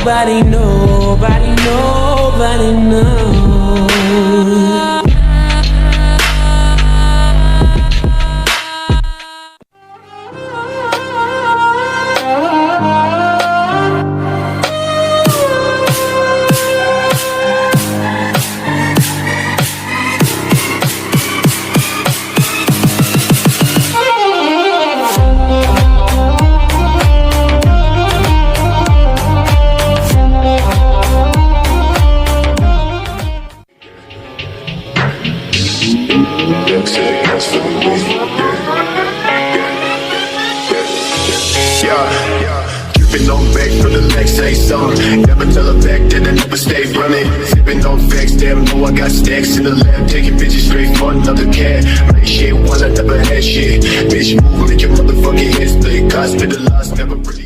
nobody, nobody, nobody knows. Dripping on back from the legs, say something. Never tell her back, then I never stay running. Sipping on facts, damn, know I got stacks in the lab. Taking bitches straight for another cat. Make shit one, I never had shit. Bitch, move, make your motherfucking head split. Hospitalized, never really.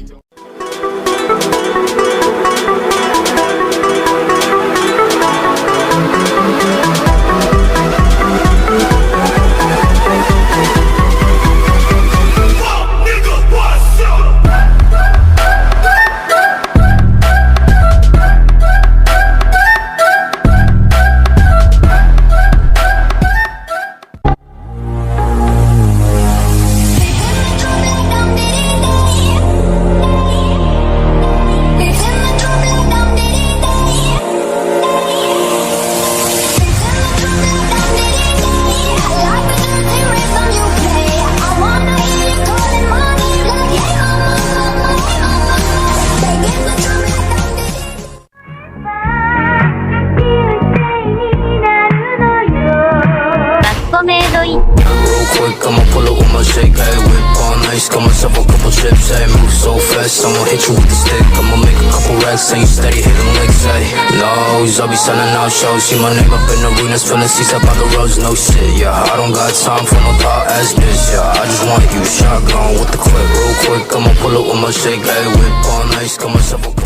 I'ma pull up with my shake, ayy, whip on ice, got myself a couple chips, ayy, move so fast, I'ma hit you with the stick, I'ma make a couple racks, and you steady hitting legs, ayy, Lows, I'll be selling out shows, see my name up in arenas, filling seats up on the roads, no shit, yeah, I don't got time for no thought ass bitch, yeah, I just want you shotgun with the clip, real quick, I'ma pull up with my shake, ayy, whip on ice, got myself a